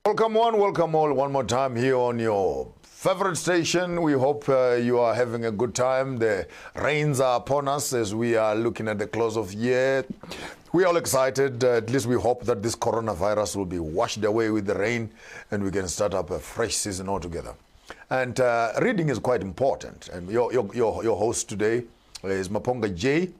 Welcome all one more time here on your favorite station. We hope you are having a good time. The rains are upon us as we are looking at the close of year. We are all excited. At least we hope that this coronavirus will be washed away with the rain and we can start up a fresh season altogether. And reading is quite important. And your host today is Maponga J.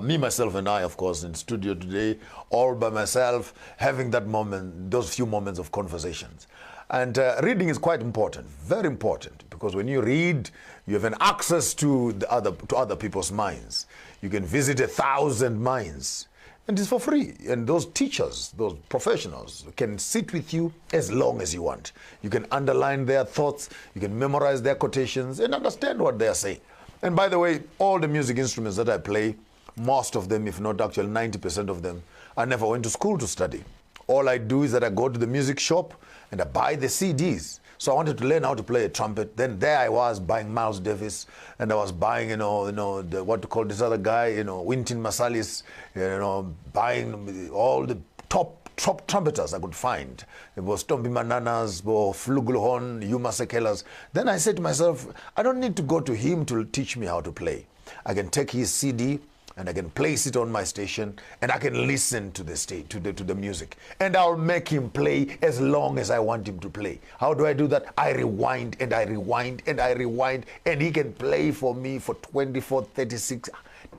Me, myself, and I, of course, in studio today, all by myself, having that moment, those few moments of conversations. And reading is quite important, very important, because when you read, you have an access to other people's minds. You can visit 1,000 minds, and it's for free. And those teachers, those professionals, can sit with you as long as you want. You can underline their thoughts, you can memorize their quotations, and understand what they are saying. And by the way, all the music instruments that I play, most of them, if not actually 90% of them, I never went to school to study. All I do is that I go to the music shop and I buy the CDs. So I wanted to learn how to play a trumpet. Then there I was buying Miles Davis, and I was buying, what to call this other guy, Wynton Marsalis, buying all the top trumpeters I could find. It was Tombi Mananas, Flugulhorn, Yuma Sekelas. Then I said to myself, I don't need to go to him to teach me how to play. I can take his CD and I can place it on my station, and I can listen to the music, and I'll make him play as long as I want him to play. How do I do that? I rewind and I rewind and I rewind, and he can play for me for 24, 36,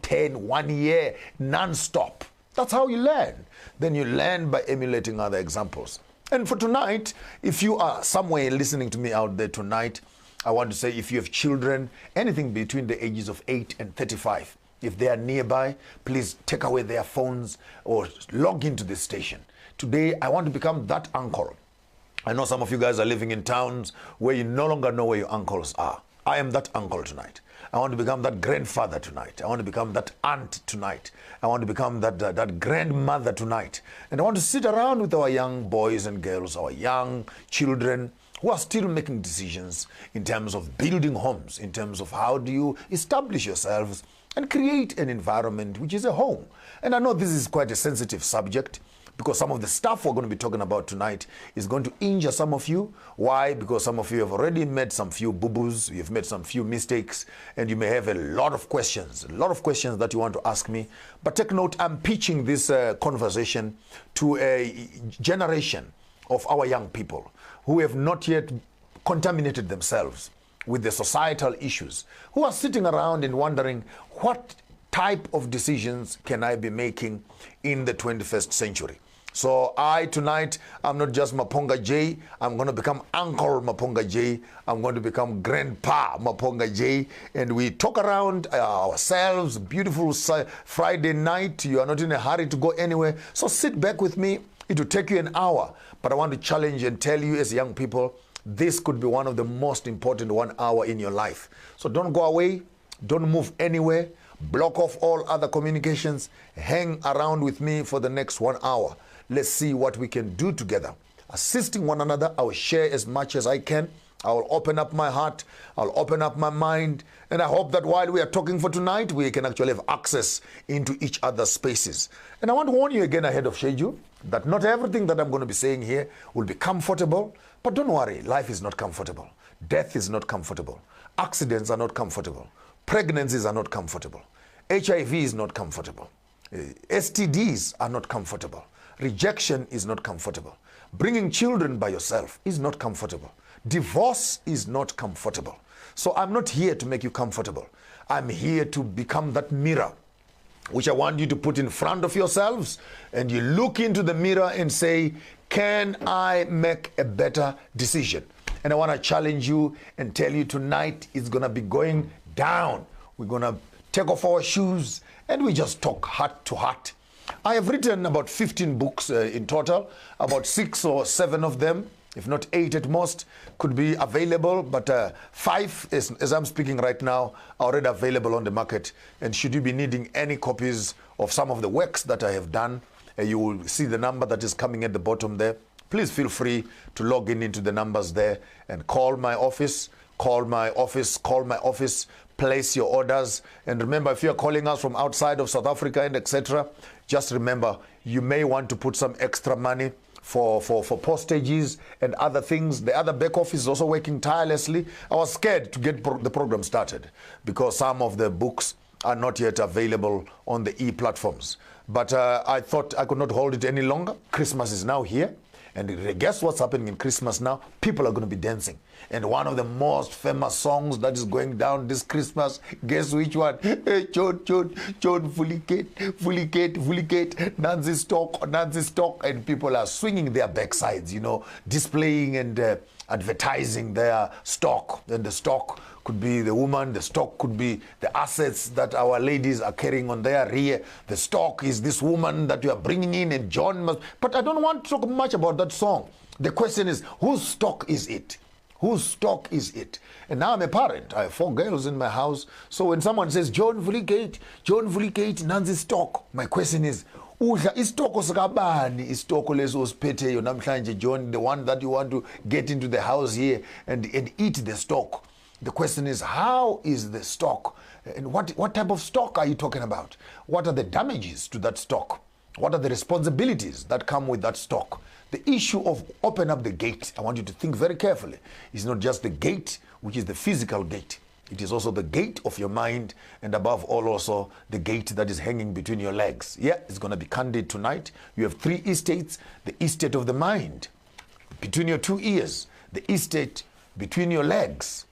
10, 1 year, non-stop. That's how you learn. Then you learn by emulating other examples. And for tonight, if you are somewhere listening to me out there tonight, I want to say, if you have children, anything between the ages of 8 and 35, if they are nearby, please take away their phones or log into this station. Today, I want to become that uncle. I know some of you guys are living in towns where you no longer know where your uncles are. I am that uncle tonight. I want to become that grandfather tonight. I want to become that aunt tonight. I want to become that grandmother tonight. And I want to sit around with our young boys and girls, our young children, who are still making decisions in terms of building homes, in terms of how do you establish yourselves and create an environment which is a home. And I know this is quite a sensitive subject, because some of the stuff we're going to be talking about tonight is going to injure some of you. Why? Because some of you have already made some few boo-boos, you've made some few mistakes, and you may have a lot of questions that you want to ask me. But take note, I'm pitching this conversation to a generation of our young people who have not yet contaminated themselves with the societal issues, who are sitting around and wondering, what type of decisions can I be making in the 21st century? So tonight, I'm not just Maponga J, I'm going to become Uncle Maponga J, I'm going to become Grandpa Maponga J, and we talk around ourselves. Beautiful Friday night, you are not in a hurry to go anywhere, so sit back with me. It will take you an hour, but I want to challenge and tell you as young people, this could be one of the most important 1 hour in your life. So don't go away, don't move anywhere, block off all other communications, hang around with me for the next 1 hour. Let's see what we can do together. Assisting one another, I will share as much as I can. I will open up my heart, I'll open up my mind, and I hope that while we are talking for tonight, we can actually have access into each other's spaces. And I want to warn you again ahead of schedule that not everything that I'm going to be saying here will be comfortable, but don't worry, life is not comfortable. Death is not comfortable. Accidents are not comfortable. Pregnancies are not comfortable. HIV is not comfortable. STDs are not comfortable. Rejection is not comfortable. Bringing children by yourself is not comfortable. Divorce is not comfortable. So I'm not here to make you comfortable. I'm here to become that mirror, which I want you to put in front of yourselves, and you look into the mirror and say, can I make a better decision? And I want to challenge you and tell you tonight it's going to be going down. We're going to take off our shoes and we just talk heart to heart. I have written about 15 books in total. About 6 or 7 of them, if not 8 at most, could be available, but 5, as I'm speaking right now, are already available on the market. And should you be needing any copies of some of the works that I have done, you will see the number that is coming at the bottom there. Please feel free to log into the numbers there and call my office, place your orders. And remember, if you're calling us from outside of South Africa and etc., just remember, you may want to put some extra money for postages and other things. The other back office is also working tirelessly. I was scared to get the program started because some of the books are not yet available on the e-platforms. But I thought I could not hold it any longer. Christmas is now here. And guess what's happening in Christmas now? People are going to be dancing. And one of the most famous songs that is going down this Christmas, guess which one? John, Fulicate, Nancy Stock. And people are swinging their backsides, you know, displaying and advertising their stock. And the stock could be the woman, the stock could be the assets that our ladies are carrying on their rear. The stock is this woman that you are bringing in, and John must. But I don't want to talk much about that song. The question is, whose stock is it? Whose stock is it? And now I'm a parent. I have 4 girls in my house. So when someone says, John Vulicate, Nancy Stock, my question is, udla istoko sakabani istoko leso osiphetheyo namhlanje John, the one that you want to get into the house here and eat the stock. The question is, how is the stock, and what type of stock are you talking about? What are the damages to that stock? What are the responsibilities that come with that stock? The issue of open up the gate, I want you to think very carefully. It's not just the gate, which is the physical gate. It is also the gate of your mind, and above all also the gate that is hanging between your legs. Yeah, it's going to be candid tonight. You have 3 estates. The estate of the mind, between your 2 ears. The estate between your legs.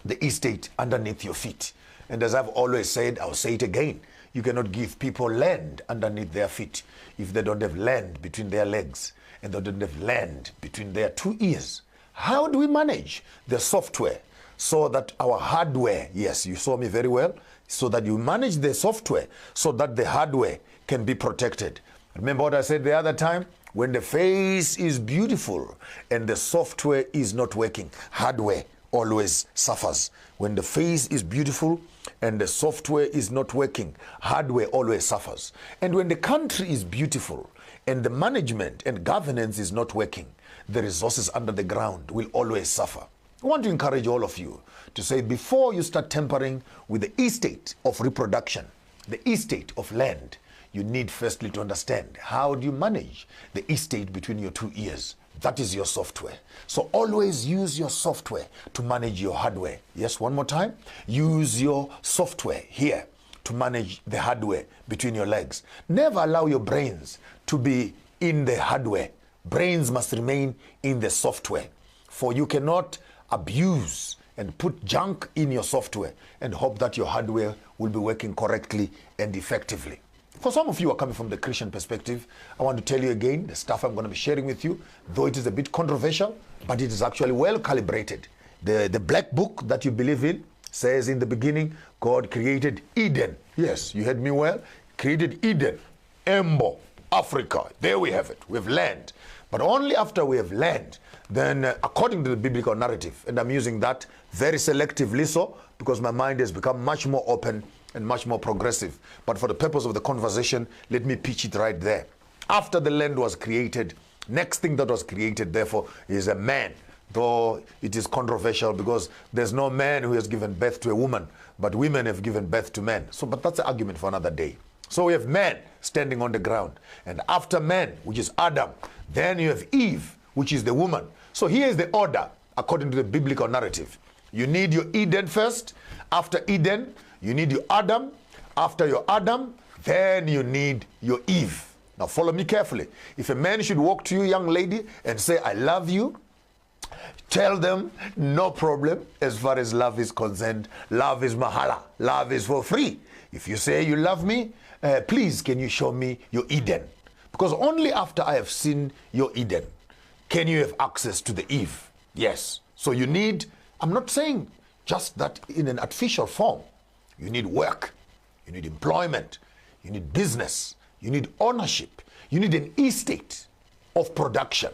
The estate underneath your feet. And as I've always said, I'll say it again, you cannot give people land underneath their feet if they don't have land between their legs and they don't have land between their 2 ears. How do we manage the software so that our hardware, yes, you saw me very well, so that you manage the software so that the hardware can be protected? Remember what I said the other time? When the face is beautiful and the software is not working, hardware always suffers. When the face is beautiful and the software is not working, hardware always suffers. And when the country is beautiful and the management and governance is not working, the resources under the ground will always suffer. I want to encourage all of you to say, before you start tampering with the estate of reproduction, the estate of land, you need firstly to understand, how do you manage the estate between your 2 ears? That is your software. So always use your software to manage your hardware. Yes, one more time. Use your software here to manage the hardware between your legs. Never allow your brains to be in the hardware. Brains must remain in the software. For you cannot abuse and put junk in your software and hope that your hardware will be working correctly and effectively. For some of you who are coming from the Christian perspective, I want to tell you again, the stuff I'm going to be sharing with you, though it is a bit controversial, but it is actually well calibrated. The black book that you believe in says in the beginning, God created Eden. Yes, you heard me well. Created Eden, Embo, Africa. There we have it. We have land. But only after we have land, then according to the biblical narrative, and I'm using that very selectively so, because my mind has become much more open and much more progressive. But for the purpose of the conversation, let me pitch it right there. After the land was created, next thing that was created, therefore, is a man. Though it is controversial because there's no man who has given birth to a woman, but women have given birth to men. So, but that's an argument for another day. So we have man standing on the ground. And after man, which is Adam, then you have Eve, which is the woman. So here is the order according to the biblical narrative. You need your Eden first. After Eden, you need your Adam. After your Adam, then you need your Eve. Now follow me carefully. If a man should walk to you, young lady, and say, I love you, tell them, no problem as far as love is concerned. Love is mahala. Love is for free. If you say you love me, please can you show me your Eden? Because only after I have seen your Eden can you have access to the Eve. Yes. So you need, I'm not saying just that in an artificial form. You need work. You need employment. You need business. You need ownership. You need an estate of production.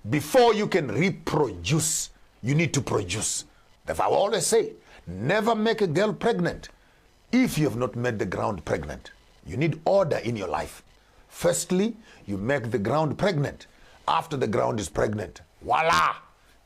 Before you can reproduce, you need to produce. Therefore, I always say, never make a girl pregnant if you have not made the ground pregnant. You need order in your life. Firstly, you make the ground pregnant. After the ground is pregnant, voila,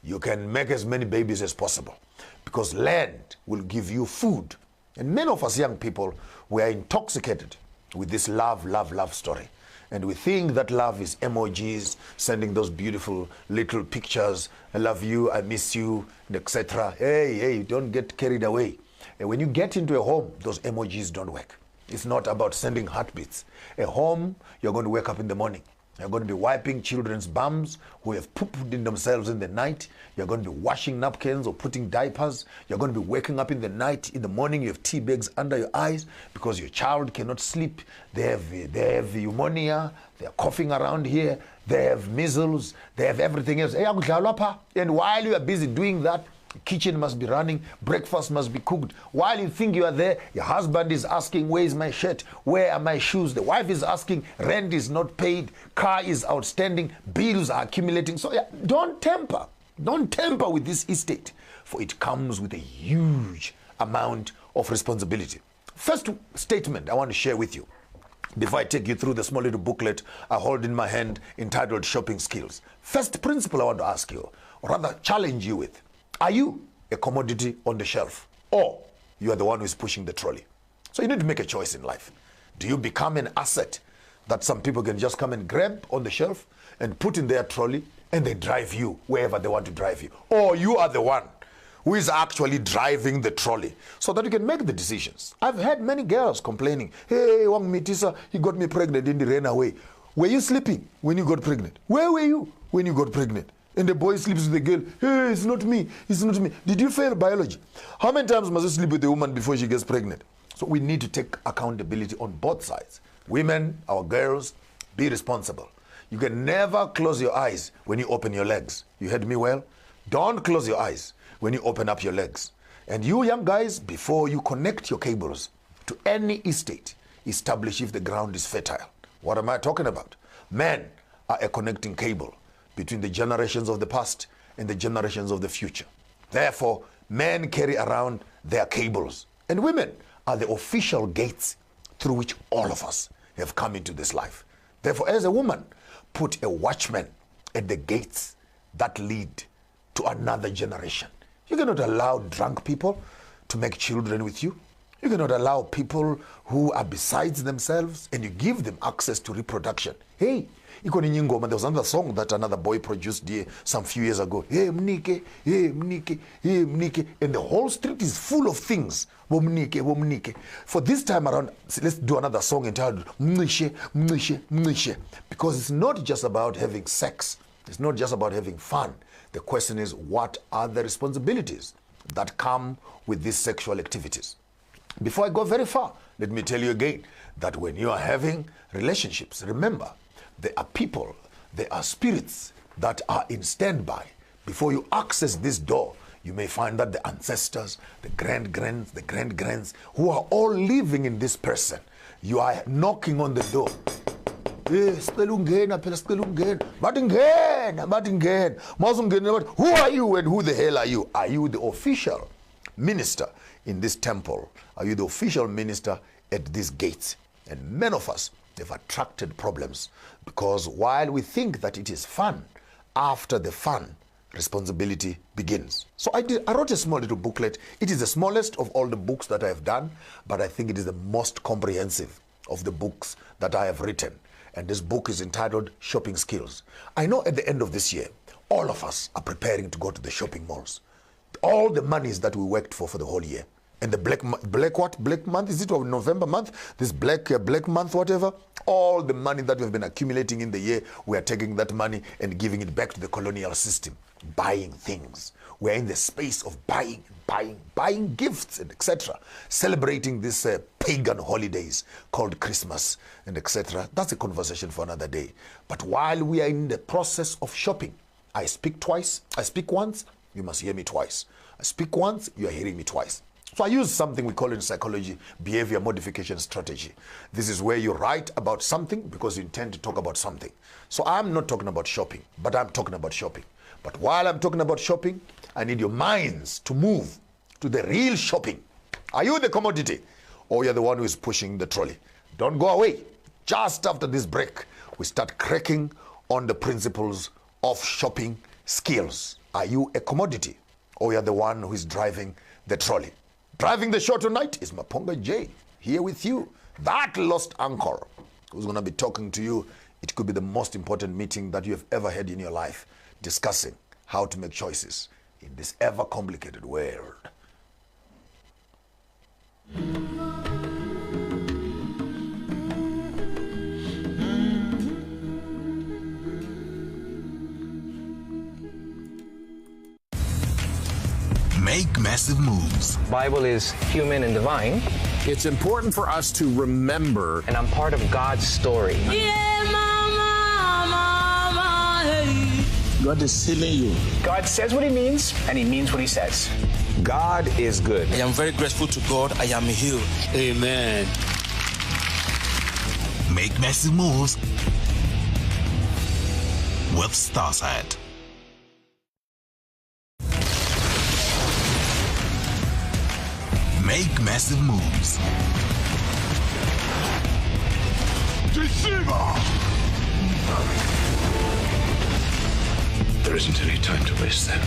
you can make as many babies as possible. Because land will give you food. And many of us young people, we are intoxicated with this love, love, love story. And we think that love is emojis, sending those beautiful little pictures. I love you, I miss you, etc. Hey, don't get carried away. And when you get into a home, those emojis don't work. It's not about sending heartbeats. A home, you're going to wake up in the morning. You're going to be wiping children's bums who have pooped in themselves in the night. You're going to be washing napkins or putting diapers. You're going to be waking up in the night. In the morning, you have tea bags under your eyes because your child cannot sleep. They have pneumonia. They're coughing around here. They have measles. They have everything else. And while you are busy doing that, the kitchen must be running, breakfast must be cooked. While you think you are there, your husband is asking, where is my shirt? Where are my shoes? The wife is asking, rent is not paid, car is outstanding, bills are accumulating. So don't tamper. Don't tamper with this estate, for it comes with a huge amount of responsibility. First statement I want to share with you, before I take you through the small little booklet I hold in my hand entitled Shopping Skills. First principle I want to ask you, or rather challenge you with, are you a commodity on the shelf, or you are the one who is pushing the trolley? So you need to make a choice in life. Do you become an asset that some people can just come and grab on the shelf and put in their trolley and they drive you wherever they want to drive you? Or you are the one who is actually driving the trolley so that you can make the decisions. I've had many girls complaining, hey, Wang Mitisa, he got me pregnant and he ran away. Were you sleeping when you got pregnant? Where were you when you got pregnant? And the boy sleeps with the girl. Hey, it's not me. It's not me. Did you fail biology? How many times must you sleep with a woman before she gets pregnant? So we need to take accountability on both sides. Women, our girls, be responsible. You can never close your eyes when you open your legs. You heard me well? Don't close your eyes when you open up your legs. And you young guys, before you connect your cables to any estate, establish if the ground is fertile. What am I talking about? Men are a connecting cable between the generations of the past and the generations of the future. Therefore, men carry around their cables, and women are the official gates through which all of us have come into this life. Therefore, as a woman, put a watchman at the gates that lead to another generation. You cannot allow drunk people to make children with you. You cannot allow people who are besides themselves and you give them access to reproduction. Hey, there was another song that another boy produced here some few years ago. Hey, Mnike, hey, Mnike, hey, Mnike. And the whole street is full of things. Mnike, Mnike. For this time around, let's do another song entitled Mnishe, Mnishe, Mnishe. Because it's not just about having sex. It's not just about having fun. The question is, what are the responsibilities that come with these sexual activities? Before I go very far, let me tell you again that when you are having relationships, remember, there are people, there are spirits that are in standby. Before you access this door, you may find that the ancestors, the grand-grands, who are all living in this person, you are knocking on the door. Who are you and who the hell are you? Are you the official minister in this temple? Are you the official minister at these gates? And many of us have attracted problems because while we think that it is fun, after the fun, responsibility begins. So I wrote a small little booklet. It is the smallest of all the books that I have done, but I think it is the most comprehensive of the books that I have written. And this book is entitled Shopping Skills. I know at the end of this year, all of us are preparing to go to the shopping malls. All the monies that we worked for the whole year. And the black month, is it, or November month? This black month, whatever. All the money that we've been accumulating in the year, we are taking that money and giving it back to the colonial system. Buying things. We're in the space of buying gifts and etc. Celebrating these pagan holidays called Christmas and etc. That's a conversation for another day. But while we are in the process of shopping, I speak twice. I speak once, you must hear me twice. I speak once, you are hearing me twice. So I use something we call in psychology behavior modification strategy. This is where you write about something because you intend to talk about something. So I'm not talking about shopping, but I'm talking about shopping. But while I'm talking about shopping, I need your minds to move to the real shopping. Are you the commodity or you're the one who is pushing the trolley? Don't go away. Just after this break, we start cracking on the principles of shopping skills. Are you a commodity or you're the one who is driving the trolley? Driving the show tonight is Maponga J, here with you, that lost uncle who's going to be talking to you. It could be the most important meeting that you have ever had in your life, discussing how to make choices in this ever complicated world. Make massive moves. Bible is human and divine. It's important for us to remember. And I'm part of God's story. Yeah, mama, mama, hey. God is healing you. God says what he means, and he means what he says. God is good. I am very grateful to God. I am healed. Amen. Make massive moves with Starsight. Make massive moves. Deceiver! There isn't any time to waste then.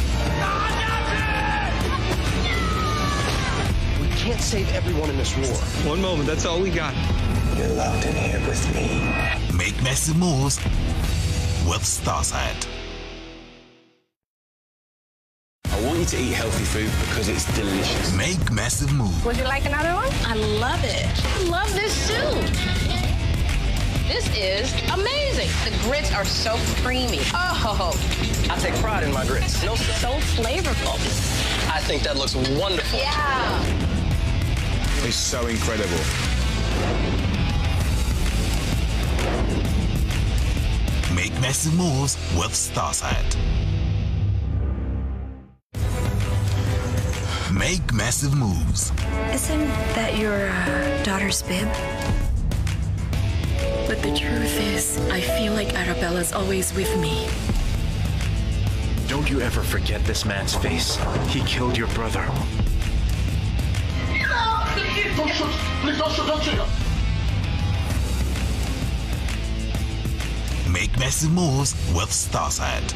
We can't save everyone in this war. One moment, that's all we got. You're locked in here with me. Make massive moves with Starsight. I want you to eat healthy food because it's delicious. Make massive moves. Would you like another one? I love it. I love this too. This is amazing. The grits are so creamy. Oh, I take pride in my grits. so flavorful. I think that looks wonderful. Yeah. It's so incredible. Make massive moves with Starsight. Make massive moves. Isn't that your daughter's bib? But the truth is, I feel like Arabella's always with me. Don't you ever forget this man's face. He killed your brother. Don't shoot! Please don't shoot! Don't shoot! Make massive moves with Starsight.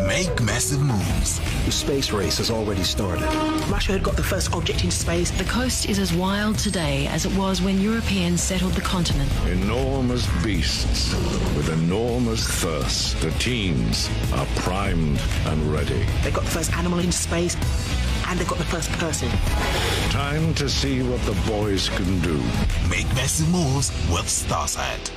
Make massive moves. The space race has already started. Russia had got the first object into space. The coast is as wild today as it was when Europeans settled the continent. Enormous beasts with enormous thirst. The teams are primed and ready. They got the first animal into space, and they got the first person. Time to see what the boys can do. Make massive moves with Starsight.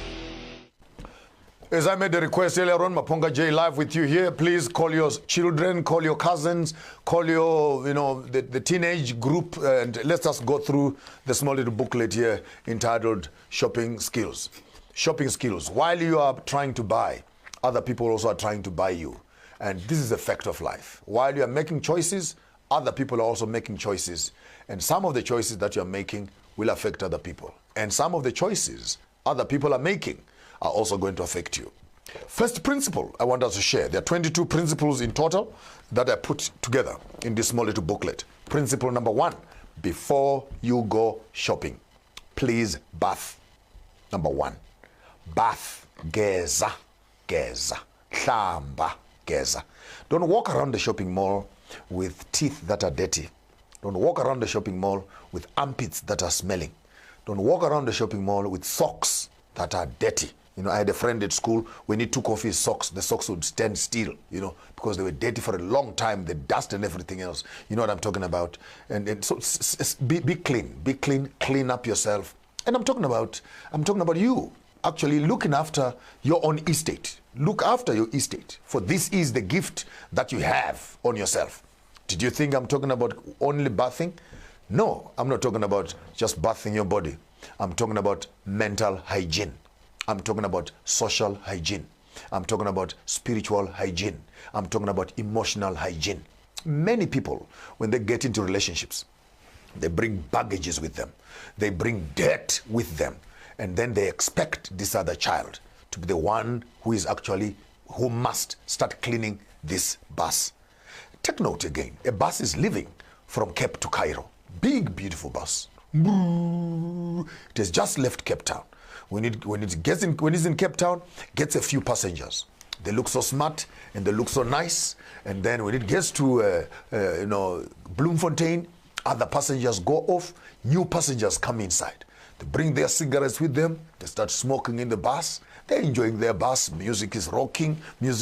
As I made a request earlier on, Maponga J live with you here. Please call your children, call your cousins, call your, the teenage group, and let's just go through the small little booklet here entitled Shopping Skills. Shopping Skills. While you are trying to buy, other people also are trying to buy you. And this is a fact of life. While you are making choices, other people are also making choices. And some of the choices that you're making will affect other people. And some of the choices other people are making are also going to affect you. First principle I want us to share. There are 22 principles in total that I put together in this small little booklet. Principle number 1, before you go shopping, please bath. Number 1, bath, geza, hlamba, geza. Don't walk around the shopping mall with teeth that are dirty. Don't walk around the shopping mall with armpits that are smelling. Don't walk around the shopping mall with socks that are dirty. I had a friend at school, when he took off his socks, the socks would stand still, because they were dirty for a long time, the dust and everything else. You know what I'm talking about? And so be clean, clean up yourself. And I'm talking about you actually looking after your own estate. Look after your estate, for this is the gift that you have on yourself. Did you think I'm talking about only bathing? No, I'm not talking about just bathing your body. I'm talking about mental hygiene. I'm talking about social hygiene. I'm talking about spiritual hygiene. I'm talking about emotional hygiene. Many people, when they get into relationships, they bring baggages with them. They bring debt with them. And then they expect this other child to be the one who must start cleaning this bus. Take note again, a bus is leaving from Cape to Cairo. Big, beautiful bus. It has just left Cape Town. When it's in Cape Town, gets a few passengers. They look so smart and they look so nice. And then when it gets to Bloemfontein, Other passengers go off, new passengers come inside. They bring their cigarettes with them, they start smoking in the bus, they're enjoying their bus, music is rocking. You have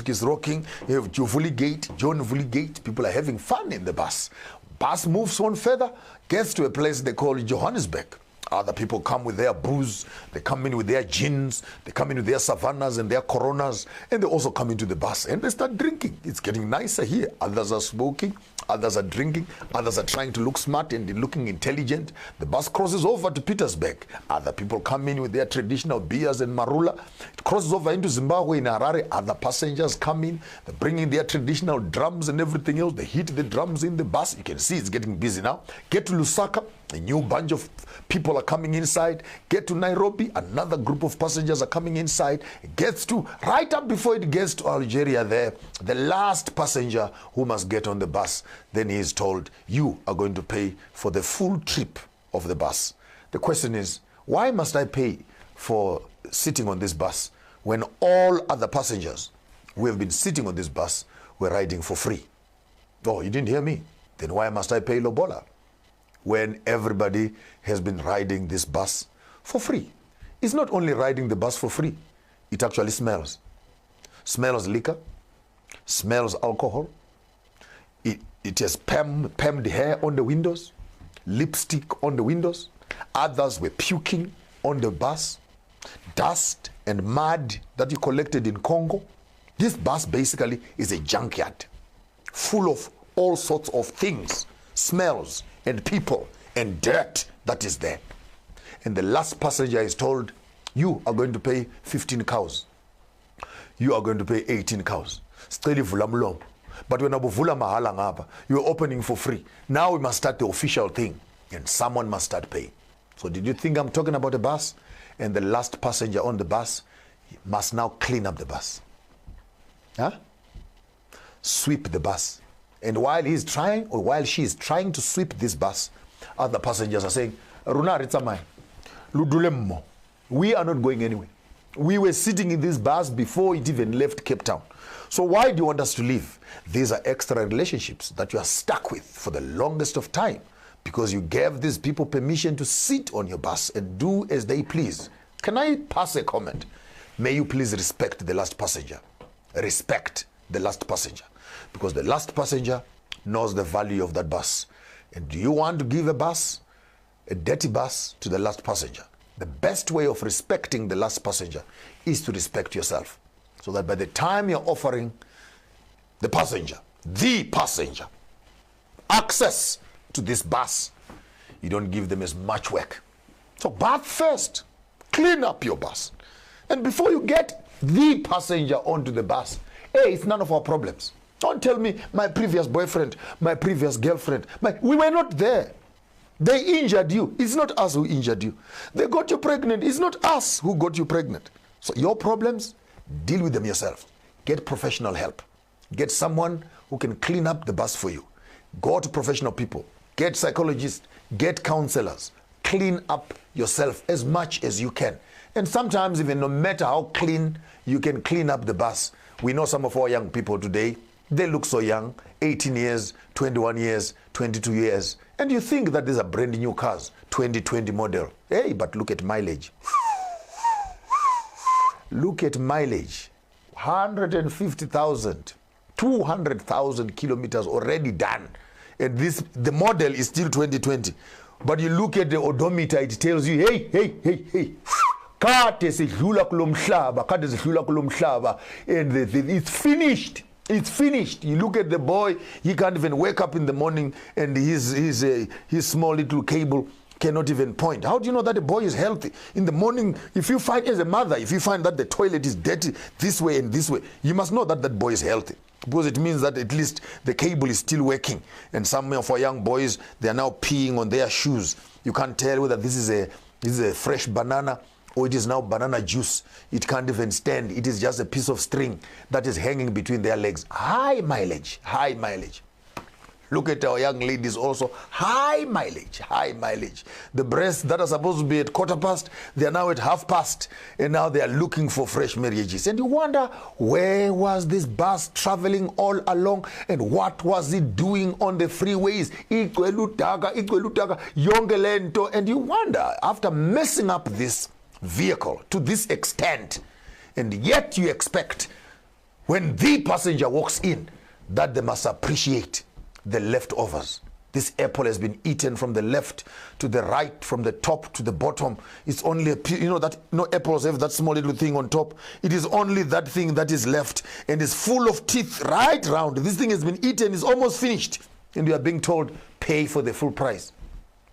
Jovuli Gate, John Vuli Gate, people are having fun in the bus. Bus moves on further, gets to a place they call Johannesburg. Other people come with their booze, they come in with their gins, they come in with their savannas and their coronas, and they also come into the bus and they start drinking. It's getting nicer here. Others are smoking, others are drinking, others are trying to look smart and looking intelligent. The bus crosses over to Petersburg. Other people come in with their traditional beers and marula. It crosses over into Zimbabwe in Harare. Other passengers come in, they're bringing their traditional drums and everything else. They hit the drums in the bus. You can see it's getting busy now. Get to Lusaka, a new bunch of people are coming inside. Get to Nairobi, another group of passengers are coming inside. It gets to, right up before it gets to Algeria there, the last passenger who must get on the bus, then he is told, you are going to pay for the full trip of the bus. The question is, why must I pay for sitting on this bus when all other passengers who have been sitting on this bus were riding for free? Oh, you didn't hear me? Then why must I pay Lobola when everybody has been riding this bus for free? It's not only riding the bus for free, it actually smells. Smells liquor, smells alcohol. It has permed hair on the windows, lipstick on the windows. Others were puking on the bus, dust and mud that you collected in Congo. This bus basically is a junkyard full of all sorts of things, smells and people and dirt that is there. And the last passenger is told, you are going to pay 15 cows. You are going to pay 18 cows. But when you're opening for free. Now we must start the official thing and someone must start paying. So did you think I'm talking about a bus? And the last passenger on the bus must now clean up the bus. Huh? Sweep the bus. And while he's trying, or while she is trying to sweep this bus, other passengers are saying, we are not going anywhere. We were sitting in this bus before it even left Cape Town. So why do you want us to leave? These are extra relationships that you are stuck with for the longest of time because you gave these people permission to sit on your bus and do as they please. Can I pass a comment? May you please respect the last passenger. Respect the last passenger. Because the last passenger knows the value of that bus. And do you want to give a bus, a dirty bus, to the last passenger? The best way of respecting the last passenger is to respect yourself. So that by the time you're offering the passenger, access to this bus, you don't give them as much work. So bath first, clean up your bus. And before you get the passenger onto the bus, hey, it's none of our problems. Don't tell me my previous boyfriend, my previous girlfriend, we were not there. They injured you. It's not us who injured you. They got you pregnant. It's not us who got you pregnant. So your problems, deal with them yourself. Get professional help. Get someone who can clean up the bus for you. Go to professional people. Get psychologists. Get counselors. Clean up yourself as much as you can. And sometimes even no matter how clean you can clean up the bus, we know some of our young people today, they look so young, 18 years, 21 years, 22 years. And you think that these are brand new cars, 2020 model. Hey, but look at mileage. Look at mileage. 150,000, 200,000 kilometers already done. And the model is still 2020. But you look at the odometer, it tells you, hey. And it's finished. It's finished. You look at the boy, he can't even wake up in the morning and his small little cable cannot even point. How do you know that the boy is healthy? In the morning, if you find, as a mother, if you find that the toilet is dirty this way and this way, you must know that that boy is healthy. Because it means that at least the cable is still working. And some of our young boys, they are now peeing on their shoes. You can't tell whether this is a fresh banana or it is now banana juice. It can't even stand. It is just a piece of string that is hanging between their legs. High mileage, high mileage. Look at our young ladies also. High mileage, high mileage. The breasts that are supposed to be at 1/4 they are now at 1/2, and now they are looking for fresh marriages. And you wonder, where was this bus traveling all along, and what was it doing on the freeways? Yonke lento. And you wonder, after messing up this vehicle to this extent, and yet you expect when the passenger walks in that they must appreciate the leftovers. This apple has been eaten from the left to the right, from the top to the bottom. It's only that apples have that small little thing on top. It is only that thing that is left, and is full of teeth right round. This thing has been eaten, is almost finished, and you are being told, pay for the full price.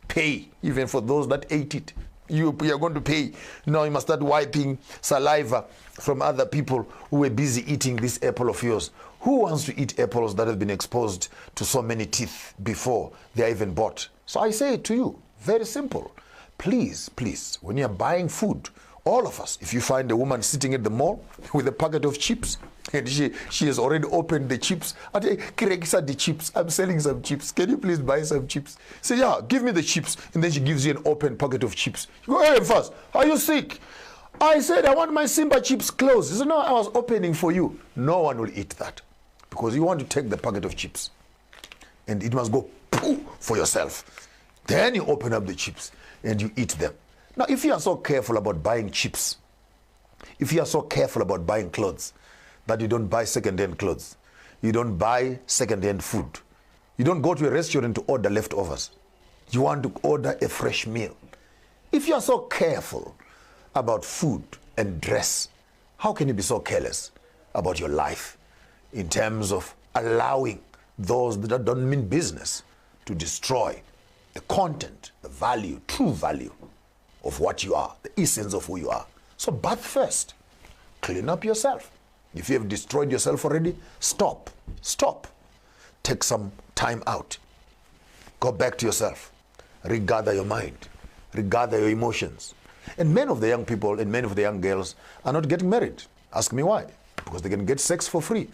Pay, even for those that ate it. You are going to pay. Now you must start wiping saliva from other people who were busy eating this apple of yours. Who wants to eat apples that have been exposed to so many teeth before they are even bought? So I say to you, very simple. Please, please, when you're buying food, all of us, if you find a woman sitting at the mall with a packet of chips, and she has already opened the chips. The chips. I'm selling some chips. Can you please buy some chips? Say, yeah, give me the chips. And then she gives you an open packet of chips. You go, hey, first, are you sick? I said, I want my Simba chips closed. He said, no, I was opening for you. No one will eat that, because you want to take the packet of chips, and it must go poo for yourself. Then you open up the chips and you eat them. Now, if you are so careful about buying chips, if you are so careful about buying clothes, that you don't buy second-hand clothes, you don't buy second-hand food, you don't go to a restaurant to order leftovers, you want to order a fresh meal. If you are so careful about food and dress, how can you be so careless about your life in terms of allowing those that don't mean business to destroy the content, the value, true value of what you are, the essence of who you are? So bath first. Clean up yourself. If you have destroyed yourself already, stop. Stop. Take some time out. Go back to yourself. Regather your mind. Regather your emotions. And many of the young people and many of the young girls are not getting married. Ask me why. Because they can get sex for free.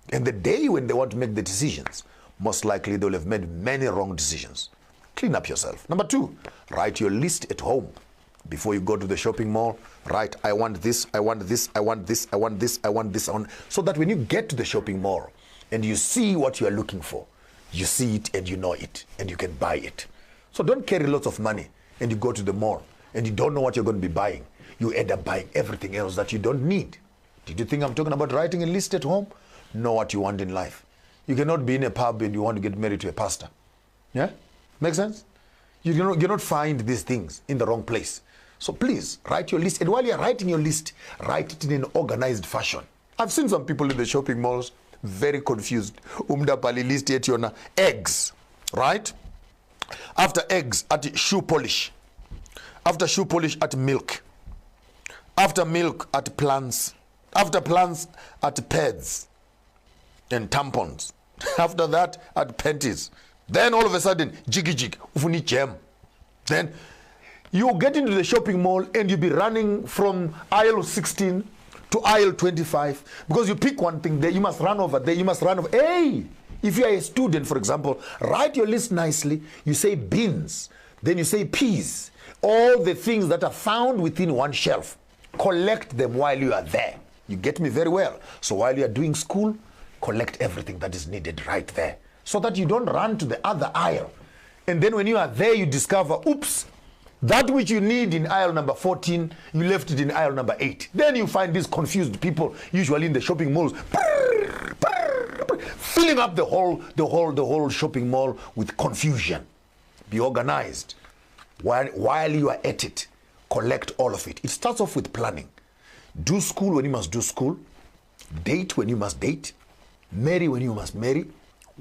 And the day when they want to make the decisions, most likely they'll have made many wrong decisions. Clean up yourself. Number 2, write your list at home. Before you go to the shopping mall, write, I want this, I want this, I want this, I want this, I want this, so that when you get to the shopping mall and you see what you are looking for, you see it and you know it and you can buy it. So don't carry lots of money and you go to the mall and you don't know what you're going to be buying. You end up buying everything else that you don't need. Did you think I'm talking about writing a list at home? Know what you want in life. You cannot be in a pub and you want to get married to a pastor. Yeah? Make sense? You cannot find these things in the wrong place. So please, write your list. And while you're writing your list, write it in an organized fashion. I've seen some people in the shopping malls very confused. Umdapali list yet yona eggs, right? After eggs, at shoe polish. After shoe polish, at milk. After milk, at plants. After plants, at pads and tampons. After that, at panties. Then all of a sudden, jiggy jig, ufuni jam. Then you get into the shopping mall and you'll be running from aisle 16 to aisle 25 because you pick one thing there, you must run over there, you must run over. Hey, if you are a student, for example, write your list nicely. You say beans, then you say peas, all the things that are found within one shelf. Collect them while you are there. You get me very well. So while you are doing school, collect everything that is needed right there so that you don't run to the other aisle. And then when you are there, you discover, oops, that which you need in aisle number 14, you left it in aisle number 8. Then you find these confused people, usually in the shopping malls, filling up the whole shopping mall with confusion. Be organized. While you are at it, collect all of it. It starts off with planning. Do school when you must do school. Date when you must date. Marry when you must marry.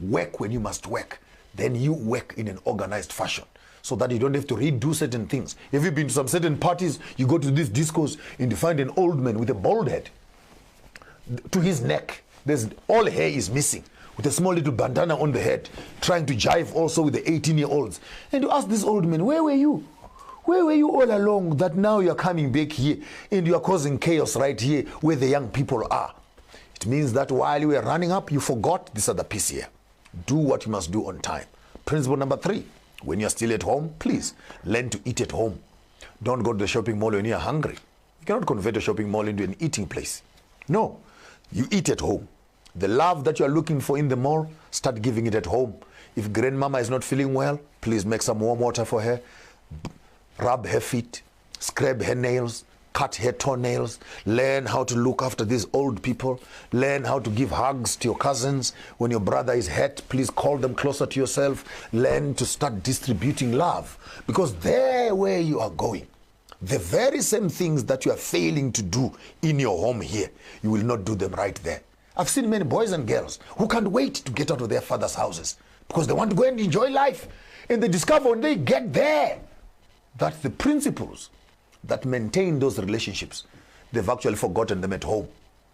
Work when you must work. Then you work in an organized fashion, so that you don't have to redo certain things. Have you been to some certain parties, you go to these discos and you find an old man with a bald head to his neck. All hair is missing, with a small little bandana on the head, trying to jive also with the 18-year-olds. And you ask this old man, where were you? Where were you all along that now you are coming back here and you are causing chaos right here where the young people are? It means that while you were running up, you forgot this other piece here. Do what you must do on time. Principle number 3, when you're still at home, please learn to eat at home. Don't go to the shopping mall when you're hungry. You cannot convert a shopping mall into an eating place. No, you eat at home. The love that you're looking for in the mall, start giving it at home. If grandmama is not feeling well, please make some warm water for her. Rub her feet, scrub her nails, cut her toenails. Learn how to look after these old people. Learn how to give hugs to your cousins. When your brother is hurt, please call them closer to yourself. Learn to start distributing love, because there where you are going, the very same things that you are failing to do in your home here, you will not do them right there. I've seen many boys and girls who can't wait to get out of their father's houses because they want to go and enjoy life. And they discover when they get there that the principles that maintain those relationships, they've actually forgotten them at home.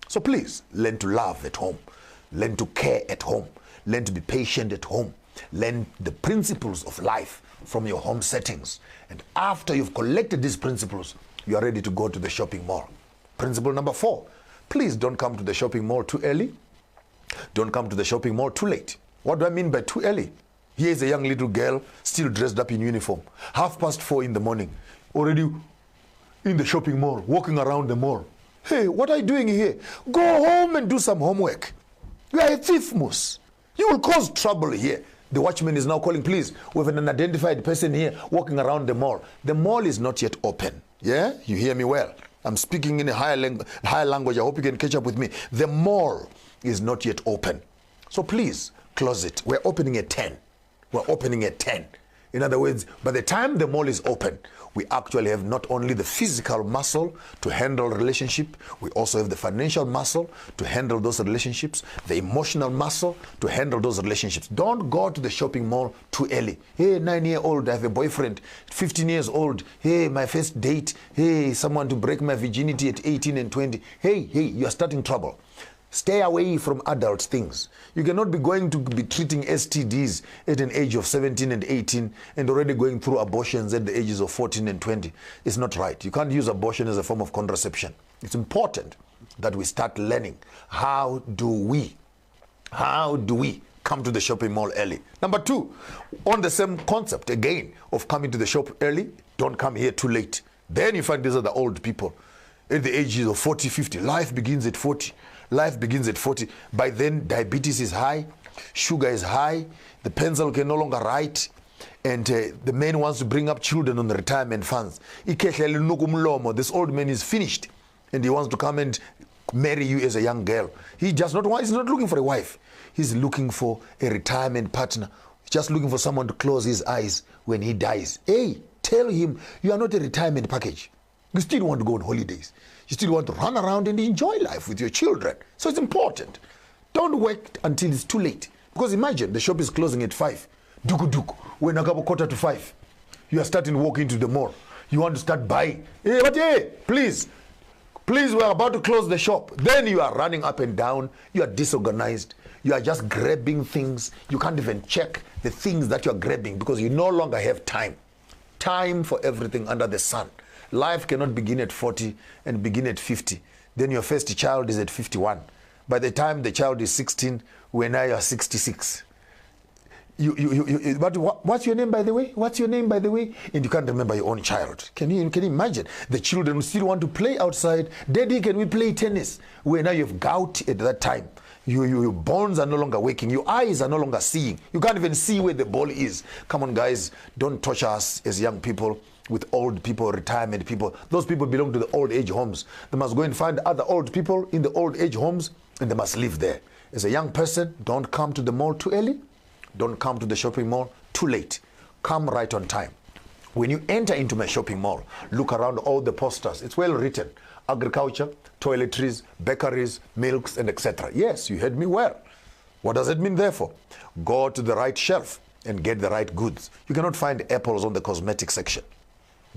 So please, learn to love at home. Learn to care at home. Learn to be patient at home. Learn the principles of life from your home settings. And after you've collected these principles, you are ready to go to the shopping mall. Principle number 4, please don't come to the shopping mall too early. Don't come to the shopping mall too late. What do I mean by too early? Here is a young little girl still dressed up in uniform. 4:30 in the morning, already in the shopping mall, walking around the mall. Hey, what are you doing here? Go home and do some homework. You are a thief, Moose. You will cause trouble here. The watchman is now calling, please, we have an unidentified person here walking around the mall. The mall is not yet open. Yeah? You hear me well? I'm speaking in a higher language. I hope you can catch up with me. The mall is not yet open. So please, close it. We're opening at 10. We're opening at 10. In other words, by the time the mall is open, we actually have not only the physical muscle to handle relationship, we also have the financial muscle to handle those relationships, the emotional muscle to handle those relationships. Don't go to the shopping mall too early. Hey, 9-year-old, I have a boyfriend. 15 years old, hey, my first date. Hey, someone to break my virginity at 18 and 20. Hey, you are starting trouble. Stay away from adult things. You cannot be going to be treating STDs at an age of 17 and 18 and already going through abortions at the ages of 14 and 20. It's not right. You can't use abortion as a form of contraception. It's important that we start learning how do we come to the shopping mall early. Number 2, on the same concept again of coming to the shop early, don't come here too late. Then you find these are the old people at the ages of 40, 50. Life begins at 40. Life begins at 40. By then, diabetes is high, sugar is high, the pencil can no longer write, and the man wants to bring up children on the retirement funds. This old man is finished, and he wants to come and marry you as a young girl. He's not looking for a wife. He's looking for a retirement partner. He's just looking for someone to close his eyes when he dies. Hey, tell him you are not a retirement package. You still want to go on holidays. You still want to run around and enjoy life with your children. So it's important. Don't wait until it's too late. Because imagine the shop is closing at 5. Duku. When I go 4:45, you are starting to walk into the mall. You want to start buying. Hey, please, we're about to close the shop. Then you are running up and down. You are disorganized. You are just grabbing things. You can't even check the things that you are grabbing because you no longer have time. Time for everything under the sun. Life cannot begin at 40 and begin at 50. Then your first child is at 51. By the time the child is 16, when now you are 66. But what's your name, by the way? What's your name, by the way? And you can't remember your own child. Can you imagine? The children still want to play outside. Daddy, can we play tennis? When now you have gout at that time. Your bones are no longer working. Your eyes are no longer seeing. You can't even see where the ball is. Come on, guys. Don't torture us as young people with old people, retirement people. Those people belong to the old age homes. They must go and find other old people in the old age homes and they must live there. As a young person, don't come to the mall too early. Don't come to the shopping mall too late. Come right on time. When you enter into my shopping mall, look around all the posters. It's well written. Agriculture, toiletries, bakeries, milks, and etc. Yes, you heard me well. What does it mean, therefore? Go to the right shelf and get the right goods. You cannot find apples on the cosmetic section.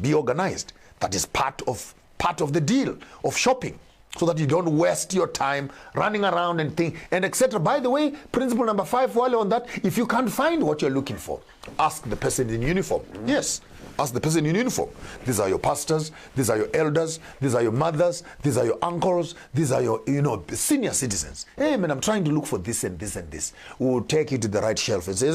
Be organized. That is part of the deal of shopping, so that you don't waste your time running around and think and etc. By the way, principle number 5, while on that, if you can't find what you're looking for, ask the person in uniform. Yes, Ask the person in uniform. These are your pastors, these are your elders, these are your mothers, these are your uncles, these are your, senior citizens. Hey man, I'm trying to look for this and this and this. We'll take you to the right shelf and say,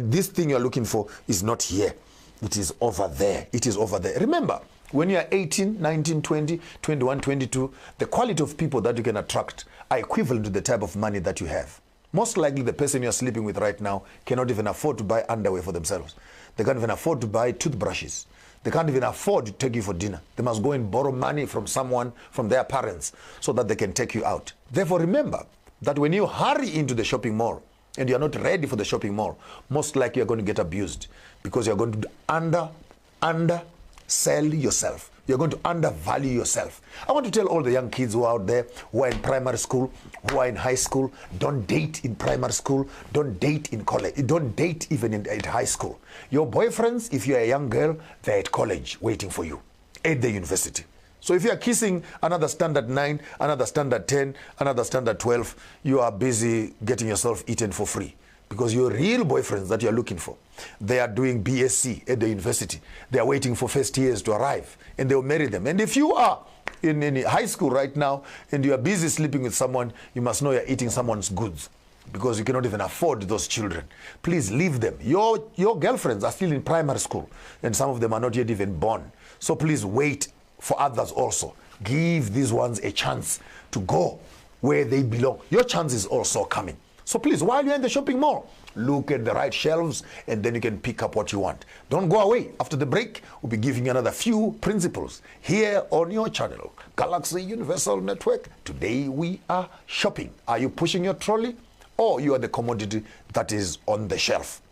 this thing you're looking for is not here. It is over there. It is over there. Remember, when you are 18, 19, 20, 21, 22, the quality of people that you can attract are equivalent to the type of money that you have. Most likely the person you're sleeping with right now cannot even afford to buy underwear for themselves. They can't even afford to buy toothbrushes. They can't even afford to take you for dinner. They must go and borrow money from someone, from their parents, so that they can take you out. Therefore, remember that when you hurry into the shopping mall and you're not ready for the shopping mall, most likely you're going to get abused because you're going to undersell yourself. You're going to undervalue yourself. I want to tell all the young kids who are out there, who are in primary school, who are in high school, don't date in primary school, don't date in college, don't date even at high school. Your boyfriends, if you're a young girl, they're at college waiting for you, at the university. So if you're kissing another standard 9, another standard 10, another standard 12, you are busy getting yourself eaten for free. Because your real boyfriends that you're looking for, they are doing BSc at the university. They are waiting for first years to arrive, and they'll marry them. And if you are in high school right now, and you are busy sleeping with someone, you must know you're eating someone's goods, because you cannot even afford those children. Please leave them. Your girlfriends are still in primary school, and some of them are not yet even born. So please wait for others also. Give these ones a chance to go where they belong. Your chance is also coming. So please, while you're in the shopping mall, look at the right shelves and then you can pick up what you want. Don't go away. After the break, we'll be giving you another few principles here on your channel, Galaxy Universal Network. Today we are shopping. Are you pushing your trolley or you are the commodity that is on the shelf?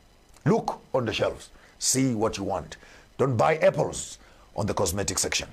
Look on the shelves. See what you want. Don't buy apples on the cosmetic section.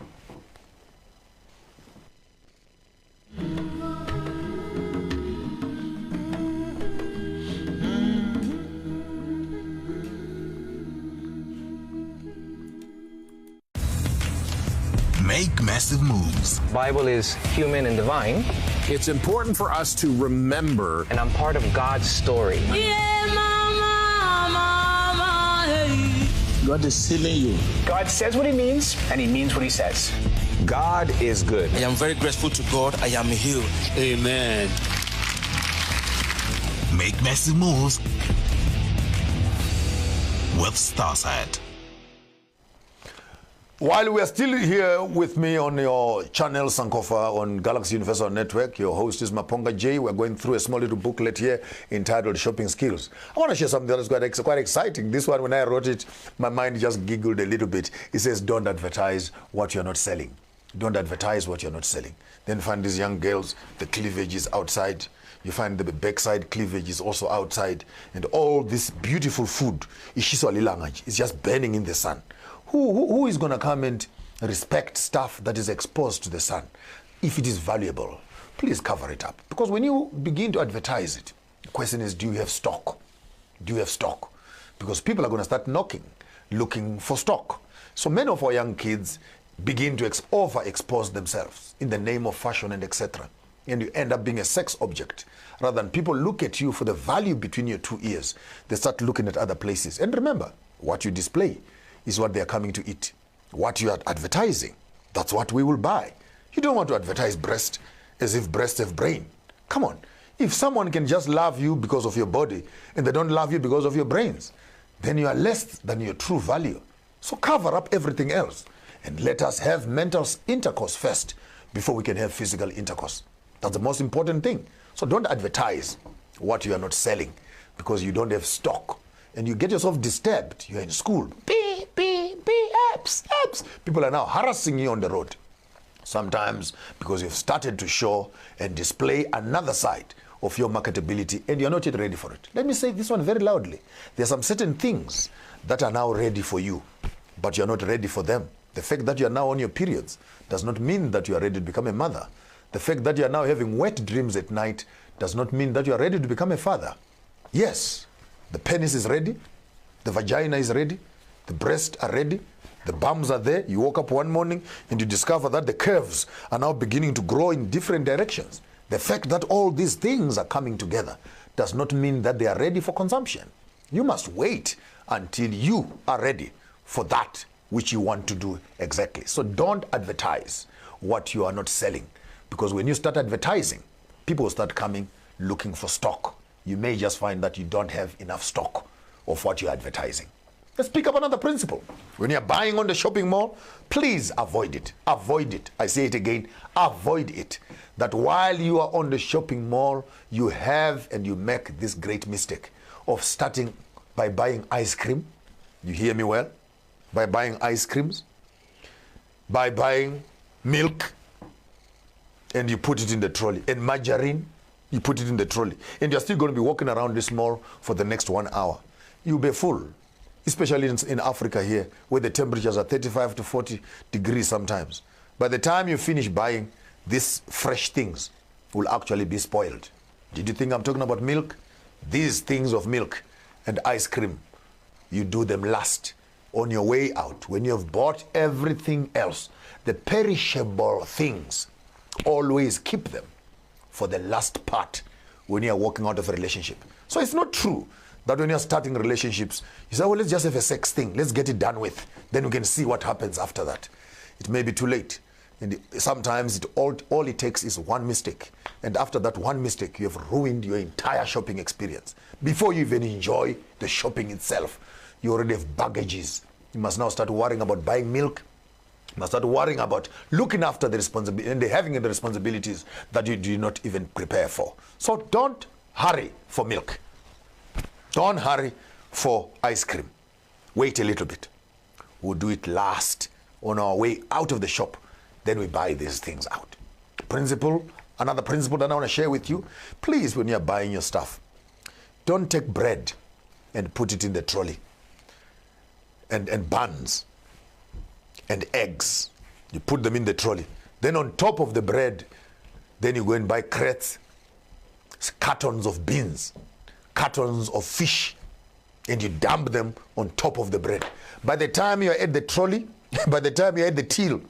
Make massive moves. Bible is human and divine. It's important for us to remember. And I'm part of God's story. Yeah, mama, mama, hey. God is healing you. God says what he means, and he means what he says. God is good. I am very grateful to God. I am healed. Amen. Make massive moves with Starsight. While we are still here with me on your channel, Sankofa, on Galaxy Universal Network, your host is Maponga J. We're going through a small little booklet here entitled Shopping Skills. I want to share something that is quite exciting. This one, when I wrote it, my mind just giggled a little bit. It says, don't advertise what you're not selling. Don't advertise what you're not selling. Then find these young girls, the cleavage is outside. You find the backside cleavage is also outside. And all this beautiful food, is just burning in the sun. Who is going to come and respect stuff that is exposed to the sun? If it is valuable, please cover it up. Because when you begin to advertise it, the question is, do you have stock? Do you have stock? Because people are going to start knocking, looking for stock. So many of our young kids begin to overexpose themselves in the name of fashion and etc. And you end up being a sex object. Rather than people look at you for the value between your two ears, they start looking at other places. And remember, what you display is what they are coming to eat. What you are advertising, that's what we will buy. You don't want to advertise breast as if breasts have brain. Come on. If someone can just love you because of your body and they don't love you because of your brains, then you are less than your true value. So cover up everything else and let us have mental intercourse first before we can have physical intercourse. That's the most important thing. So don't advertise what you are not selling because you don't have stock. And you get yourself disturbed. You're in school. Apps. People are now harassing you on the road. Sometimes because you've started to show and display another side of your marketability and you're not yet ready for it. Let me say this one very loudly. There are some certain things that are now ready for you, but you're not ready for them. The fact that you're now on your periods does not mean that you are ready to become a mother. The fact that you're now having wet dreams at night does not mean that you are ready to become a father. Yes, the penis is ready, the vagina is ready, the breasts are ready, the bums are there. You woke up one morning and you discover that the curves are now beginning to grow in different directions. The fact that all these things are coming together does not mean that they are ready for consumption. You must wait until you are ready for that which you want to do exactly. So don't advertise what you are not selling, because when you start advertising, people will start coming looking for stock. You may just find that you don't have enough stock of what you're advertising. Let's pick up another principle. When you're buying on the shopping mall, please avoid it. Avoid it. I say it again, avoid it. That while you are on the shopping mall, you have and you make this great mistake of starting by buying ice cream. You hear me well? By buying ice creams, by buying milk, and you put it in the trolley, and margarine, you put it in the trolley, and you're still going to be walking around this mall for the next 1 hour. You'll be full, especially in Africa here, where the temperatures are 35 to 40 degrees sometimes. By the time you finish buying, these fresh things will actually be spoiled. Did you think I'm talking about milk? These things of milk and ice cream, you do them last on your way out. When you have bought everything else, the perishable things, always keep them for the last part when you are walking out of a relationship. So it's not true that when you're starting relationships, you say, well, let's just have a sex thing. Let's get it done with. Then we can see what happens after that. It may be too late. And sometimes all it takes is one mistake. And after that one mistake, you have ruined your entire shopping experience. Before you even enjoy the shopping itself, you already have baggages. You must now start worrying about buying milk. You must start worrying about looking after the responsibility and having the responsibilities that you do not even prepare for. So don't hurry for milk. Don't hurry for ice cream. Wait a little bit. We'll do it last on our way out of the shop. Then we buy these things out. Another principle that I want to share with you. Please, when you're buying your stuff, don't take bread and put it in the trolley. And buns and eggs. You put them in the trolley. Then on top of the bread, then you go and buy crates, cartons of beans, cartons of fish, and you dump them on top of the bread. By the time you're at the trolley, by the time you're at the till,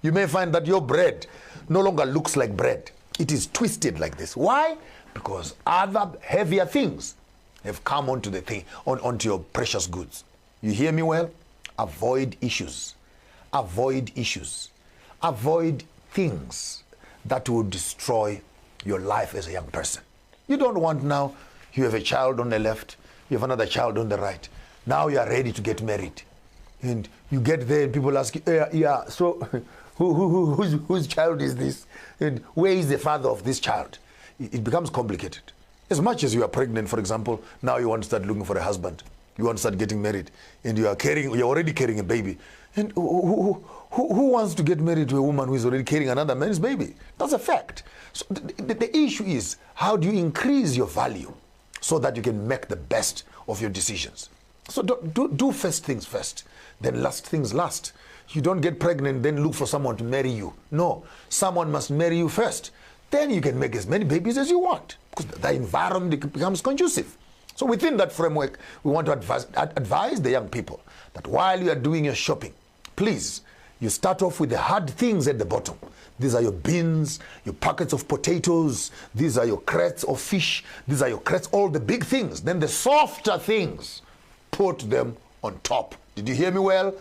you may find that your bread no longer looks like bread. It is twisted like this. Why? Because other heavier things have come onto the thing, onto your precious goods. You hear me well? Avoid issues. Avoid issues. Avoid things that will destroy your life as a young person. You don't want now, you have a child on the left, you have another child on the right. Now you are ready to get married. And you get there and people ask you, so whose child is this? And where is the father of this child? It becomes complicated. As much as you are pregnant, for example, now you want to start looking for a husband. You want to start getting married, and you're already carrying a baby. And who wants to get married to a woman who is already carrying another man's baby? That's a fact. So the issue is, how do you increase your value so that you can make the best of your decisions? So do first things first, then last things last. You don't get pregnant, then look for someone to marry you. No, someone must marry you first. Then you can make as many babies as you want, because the environment becomes conducive. So within that framework, we want to advise the young people that while you are doing your shopping, please, you start off with the hard things at the bottom. These are your beans, your packets of potatoes, these are your crates of fish, these are your crates, all the big things. Then the softer things, put them on top. Did you hear me well?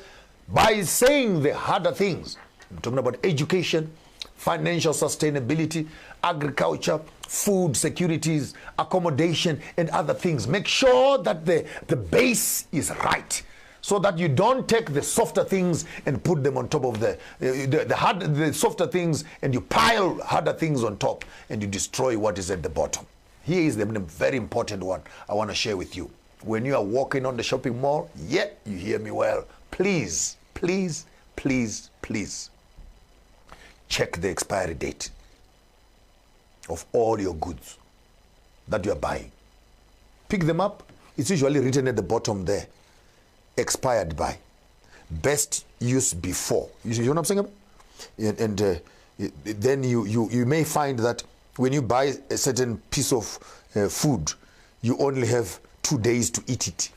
By saying the harder things, I'm talking about education, financial sustainability, agriculture, food securities, accommodation, and other things. Make sure that the base is right, so that you don't take the softer things and put them on top of the softer things, and you pile harder things on top, and you destroy what is at the bottom. Here is the very important one I want to share with you. When you are walking on the shopping mall, you hear me well, please, please, please, please, check the expiry date of all your goods that you are buying. Pick them up. It's usually written at the bottom there. Expired by. Best use before. You know what I'm saying? And then you may find that when you buy a certain piece of food, you only have 2 days to eat it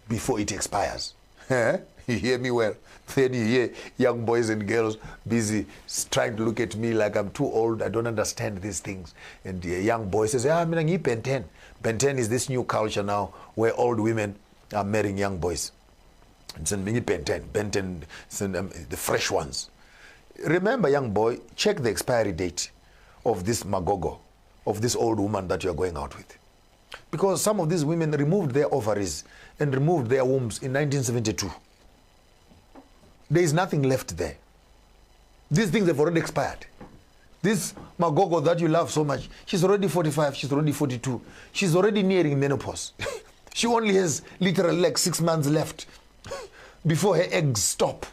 before it expires. You hear me well? Then you hear young boys and girls busy trying to look at me like I'm too old, I don't understand these things. And the young boy says, I'm going to Ben 10. Ben 10 is this new culture now where old women are marrying young boys. It's in Benten, it's in, the fresh ones. Remember, young boy, check the expiry date of this magogo, of this old woman that you're going out with. Because some of these women removed their ovaries and removed their wombs in 1972. There is nothing left there. These things have already expired. This magogo that you love so much, she's already 45, she's already 42. She's already nearing menopause. She only has literally like 6 months left before her eggs stop.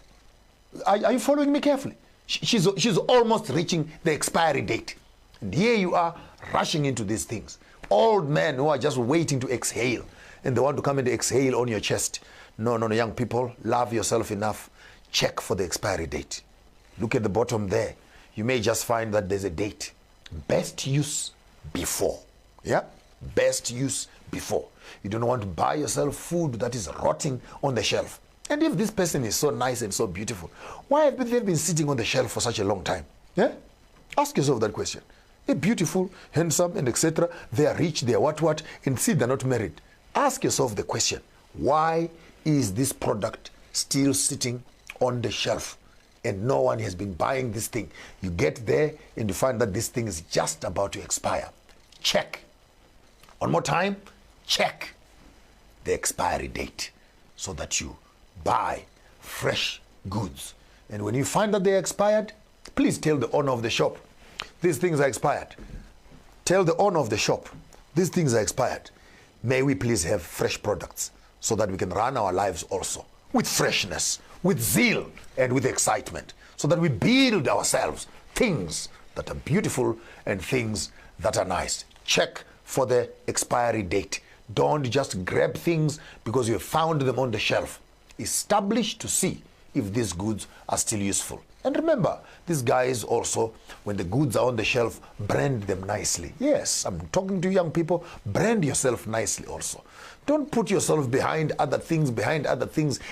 Are you following me carefully? She's almost reaching the expiry date. And here you are rushing into these things. Old men who are just waiting to exhale, and they want to come and exhale on your chest. No, young people, love yourself enough. Check for the expiry date. Look at the bottom there. You may just find that there's a date. Best use before. Yeah? Best use before. You don't want to buy yourself food that is rotting on the shelf. And if this person is so nice and so beautiful, why have they been sitting on the shelf for such a long time? Yeah? Ask yourself that question. They're beautiful, handsome, and etc. They are rich, they are what, and see they're not married. Ask yourself the question, why is this product still sitting on the shelf and no one has been buying this thing? You get there and you find that this thing is just about to expire. Check. One more time, check the expiry date so that you buy fresh goods. And when you find that they're expired, please tell the owner of the shop, these things are expired. Tell the owner of the shop, these things are expired. May we please have fresh products so that we can run our lives also with freshness, with zeal, and with excitement, so that we build ourselves things that are beautiful and things that are nice. Check for the expiry date. Don't just grab things because you have found them on the shelf. Establish to see if these goods are still useful. And remember, these guys also, when the goods are on the shelf, brand them nicely. Yes, I'm talking to young people. Brand yourself nicely also. Don't put yourself behind other things,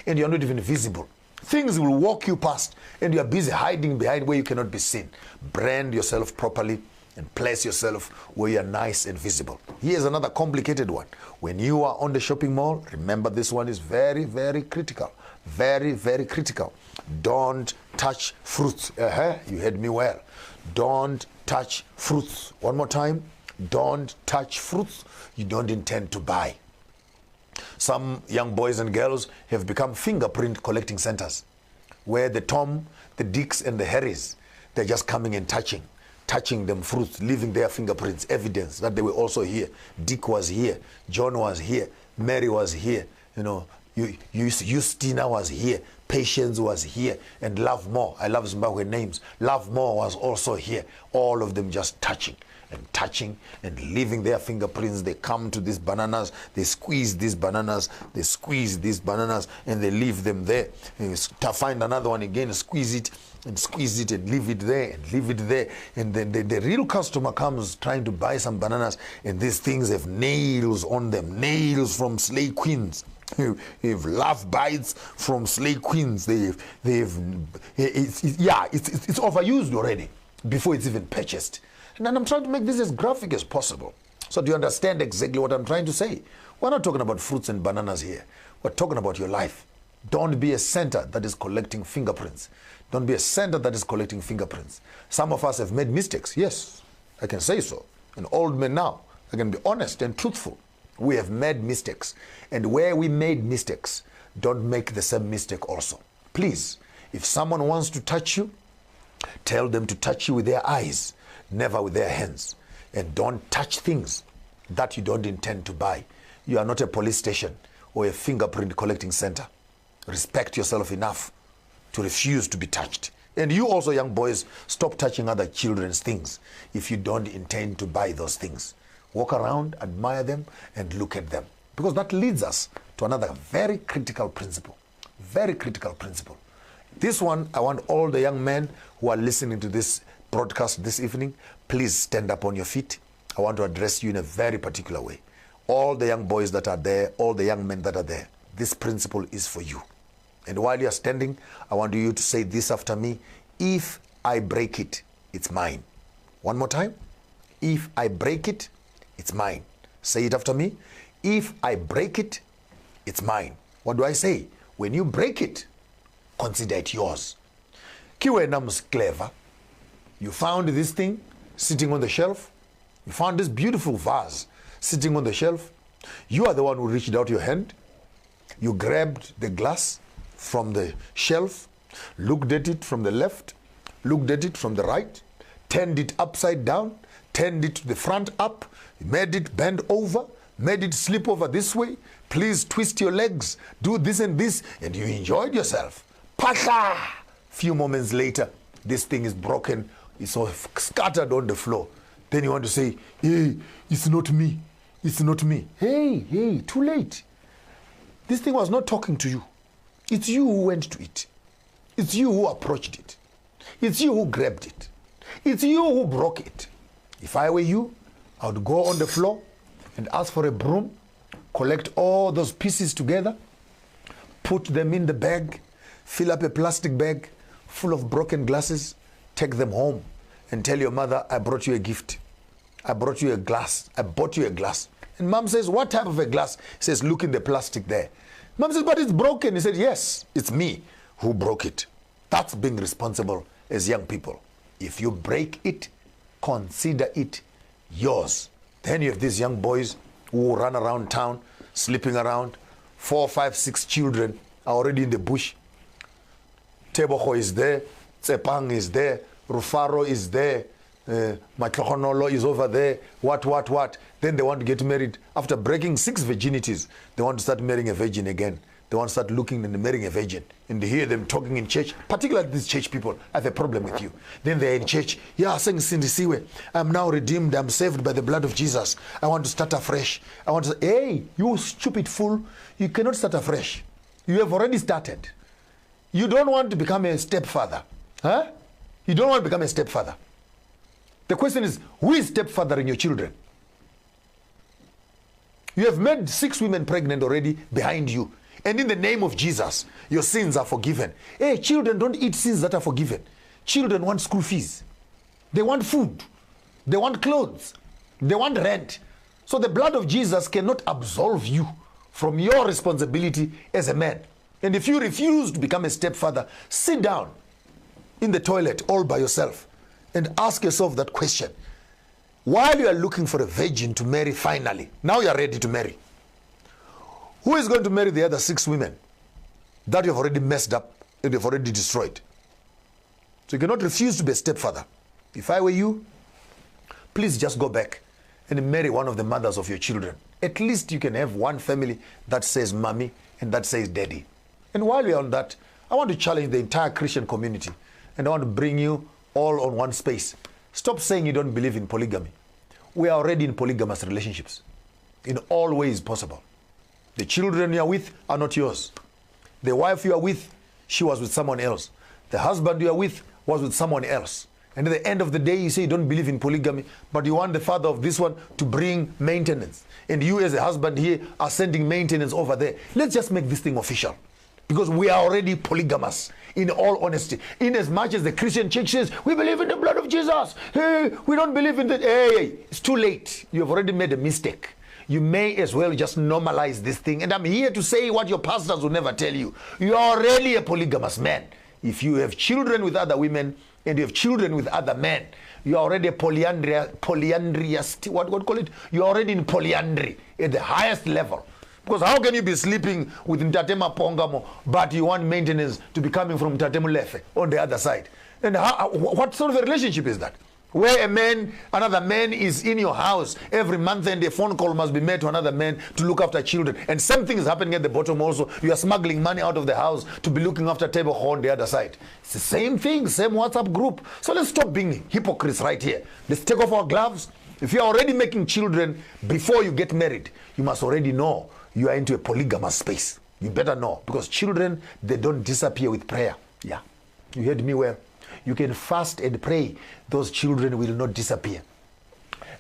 and you're not even visible. Things will walk you past, and you're busy hiding behind where you cannot be seen. Brand yourself properly and place yourself where you're nice and visible. Here's another complicated one. When you are on the shopping mall, remember this one is very, very critical. Very, very critical. Don't touch fruits. You heard me well. Don't touch fruits. One more time. Don't touch fruits you don't intend to buy. Some young boys and girls have become fingerprint collecting centers where the Tom, the Dicks, and the Harrys, they're just coming and touching them fruits, leaving their fingerprints, evidence that they were also here. Dick was here, John was here, Mary was here, Justina was here, Patience was here, and Love More, I love Zimbabwe names, Love More was also here. All of them just touching and leaving their fingerprints. They come to these bananas, they squeeze these bananas, and they leave them there. And to find another one again, squeeze it and leave it there, and then the real customer comes trying to buy some bananas, and these things have nails on them, nails from slay queens. They've love bites from slay queens. It's overused already before it's even purchased. And I'm trying to make this as graphic as possible. So do you understand exactly what I'm trying to say? We're not talking about fruits and bananas here. We're talking about your life. Don't be a center that is collecting fingerprints. Don't be a center that is collecting fingerprints. Some of us have made mistakes. Yes, I can say so. An old man now, I can be honest and truthful. We have made mistakes. And where we made mistakes, don't make the same mistake also. Please, if someone wants to touch you, tell them to touch you with their eyes, never with their hands. And don't touch things that you don't intend to buy. You are not a police station or a fingerprint collecting center. Respect yourself enough to refuse to be touched. And you also, young boys, stop touching other children's things if you don't intend to buy those things. Walk around, admire them, and look at them. Because that leads us to another very critical principle. Very critical principle. This one, I want all the young men who are listening to this broadcast this evening, please stand up on your feet. I want to address you in a very particular way. All the young boys that are there, all the young men that are there, this principle is for you. And while you are standing, I want you to say this after me. If I break it, it's mine. One more time. If I break it, it's mine. Say it after me. If I break it, it's mine. What do I say? When you break it, consider it yours. Kiwena was clever. You found this thing sitting on the shelf. You found this beautiful vase sitting on the shelf. You are the one who reached out your hand. You grabbed the glass from the shelf, looked at it from the left, looked at it from the right, turned it upside down, turned it to the front up, made it bend over, made it slip over this way. Please twist your legs, do this and this, and you enjoyed yourself. Pasha! Few moments later, this thing is broken. It's all scattered on the floor. Then you want to say, hey, it's not me. It's not me. Hey, too late. This thing was not talking to you. It's you who went to it. It's you who approached it. It's you who grabbed it. It's you who broke it. If I were you, I would go on the floor and ask for a broom, collect all those pieces together, put them in the bag, fill up a plastic bag full of broken glasses, take them home and tell your mother, I brought you a gift. I brought you a glass. I bought you a glass. And mom says, what type of a glass? He says, look in the plastic there. Mom says, but it's broken. He said, yes, it's me who broke it. That's being responsible as young people. If you break it, consider it yours. Then you have these young boys who run around town, sleeping around. 4, 5, 6 children are already in the bush. Teboho is there. Tsepang is there. Rufaro is there. Matlohonolo is over there. What? Then they want to get married. After breaking 6 virginities, they want to start marrying a virgin again. They want to start looking and marrying a virgin. And they hear them talking in church, particularly these church people. I have a problem with you. Then they're in church. Yeah, saying Cindy Siwe, I'm now redeemed. I'm saved by the blood of Jesus. I want to start afresh. I want to say, hey, you stupid fool. You cannot start afresh. You have already started. You don't want to become a stepfather. Huh? You don't want to become a stepfather. The question is, who is stepfather in your children? You have made 6 women pregnant already behind you. And in the name of Jesus, your sins are forgiven. Hey, children don't eat sins that are forgiven. Children want school fees. They want food. They want clothes. They want rent. So the blood of Jesus cannot absolve you from your responsibility as a man. And if you refuse to become a stepfather, sit down in the toilet all by yourself and ask yourself that question. While you are looking for a virgin to marry finally, now you are ready to marry. Who is going to marry the other 6 women that you have already messed up and you have already destroyed? So you cannot refuse to be a stepfather. If I were you, please just go back and marry one of the mothers of your children. At least you can have one family that says mommy and that says daddy. And while we're on that, I want to challenge the entire Christian community and I want to bring you all on one space. Stop saying you don't believe in polygamy. We are already in polygamous relationships in all ways possible. The children you are with are not yours. The wife you are with, she was with someone else. The husband you are with was with someone else. And at the end of the day, you say you don't believe in polygamy, but you want the father of this one to bring maintenance. And you as a husband here are sending maintenance over there. Let's just make this thing official. Because we are already polygamous, in all honesty. In as much as the Christian church says, we believe in the blood of Jesus. Hey, we don't believe in the... Hey, it's too late. You have already made a mistake. You may as well just normalize this thing. And I'm here to say what your pastors will never tell you. You are already a polygamous man. If you have children with other women and you have children with other men, you are already a polyandrous, what call it? You are already in polyandry at the highest level. Because how can you be sleeping with Ntate Maponga, but you want maintenance to be coming from Ntate Mulefe on the other side? And what sort of a relationship is that? Where a man, another man is in your house every month and a phone call must be made to another man to look after children. And same thing is happening at the bottom also. You are smuggling money out of the house to be looking after table on the other side. It's the same thing, same WhatsApp group. So let's stop being hypocrites right here. Let's take off our gloves. If you are already making children before you get married, you must already know you are into a polygamous space. You better know. Because children, they don't disappear with prayer. Yeah. You heard me well. You can fast and pray. Those children will not disappear.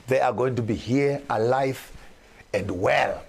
They are going to be here, alive, and well.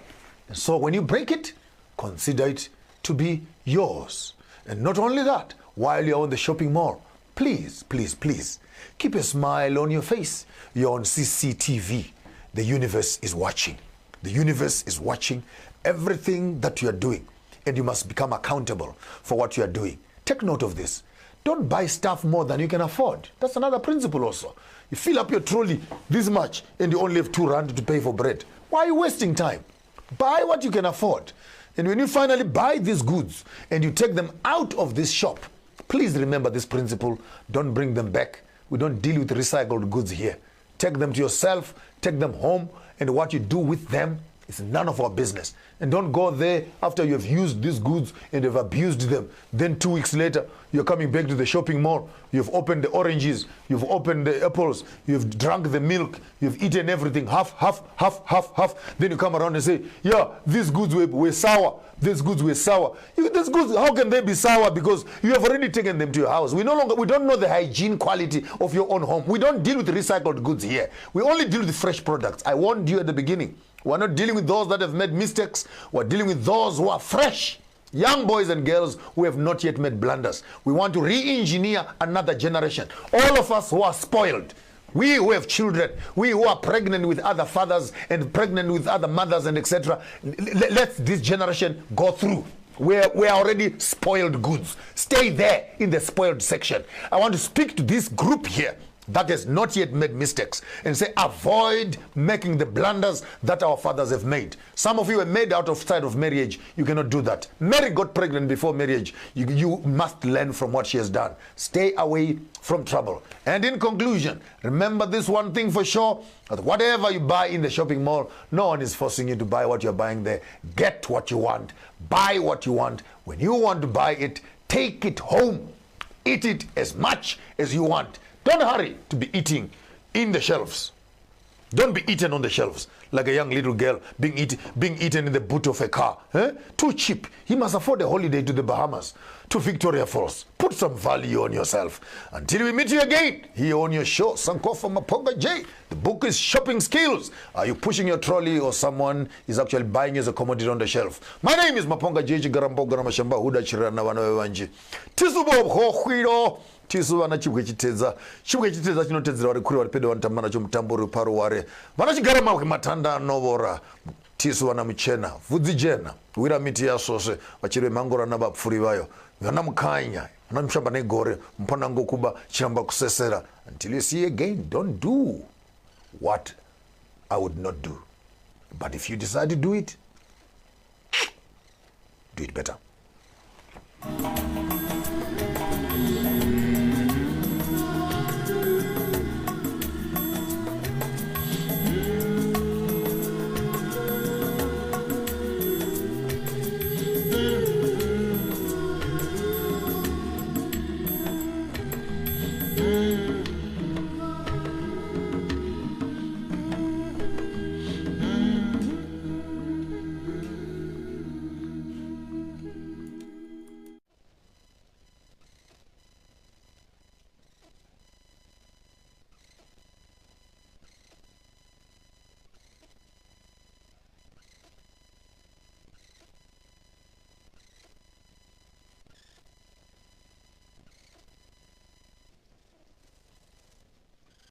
And so when you break it, consider it to be yours. And not only that, while you're on the shopping mall, please, please, please, keep a smile on your face. You're on CCTV. The universe is watching. The universe is watching everything that you're doing. and you must become accountable for what you are doing. Take note of this. Don't buy stuff more than you can afford. That's another principle also. You fill up your trolley this much and you only have 2 rand to pay for bread. Why are you wasting time? Buy what you can afford. And when you finally buy these goods and you take them out of this shop, please remember this principle. Don't bring them back. We don't deal with recycled goods here. Take them to yourself, take them home, and what you do with them is none of our business. And don't go there after you have used these goods and have abused them. Then 2 weeks later, you're coming back to the shopping mall. You've opened the oranges. You've opened the apples. You've drunk the milk. You've eaten everything. Half. Then you come around and say, yeah, these goods were sour. These goods were sour. These goods, how can they be sour? Because you have already taken them to your house. We don't know the hygiene quality of your own home. We don't deal with recycled goods here. We only deal with fresh products. I warned you at the beginning. We're not dealing with those that have made mistakes. We're dealing with those who are fresh. Young boys and girls who have not yet made blunders. We want to re-engineer another generation. All of us who are spoiled. We who have children. We who are pregnant with other fathers and pregnant with other mothers and etc. Let this generation go through. We're already spoiled goods. Stay there in the spoiled section. I want to speak to this group here that has not yet made mistakes and say, avoid making the blunders that our fathers have made. Some of you are made outside of marriage. You cannot do that. Mary got pregnant before marriage. You must learn from what she has done. Stay away from trouble. And in conclusion, remember this one thing for sure, that whatever you buy in the shopping mall, no one is forcing you to buy what you're buying there. Get what you want. Buy what you want. When you want to buy it, take it home. Eat it as much as you want. Don't hurry to be eating in the shelves. Don't be eaten on the shelves like a young little girl being eaten in the boot of a car. Too cheap. He must afford a holiday to the Bahamas, to Victoria Falls. Put some value on yourself. Until we meet you again here on your show, Sankofa Maponga J. The book is Shopping Skills. Are you pushing your trolley or someone is actually buying as a commodity on the shelf? My name is Maponga J. Garambo Garamashamba Huda Chirana Wanawanji. Tisubo Hohuiro. Tisuva na chibwe chitedza chinotedzera vari kure vari pedo vanotamba nacho mutambo uri paro ware vanachigara matanda anovora tisuva na muchena vhudzi jena wira miti yasvosve vachiri mhangora navapfuri vayo vana mukanya vana mushamba negore mupanango kuba chiramba kusesera. Until you see again, don't do what I would not do, but if you decide to do it better.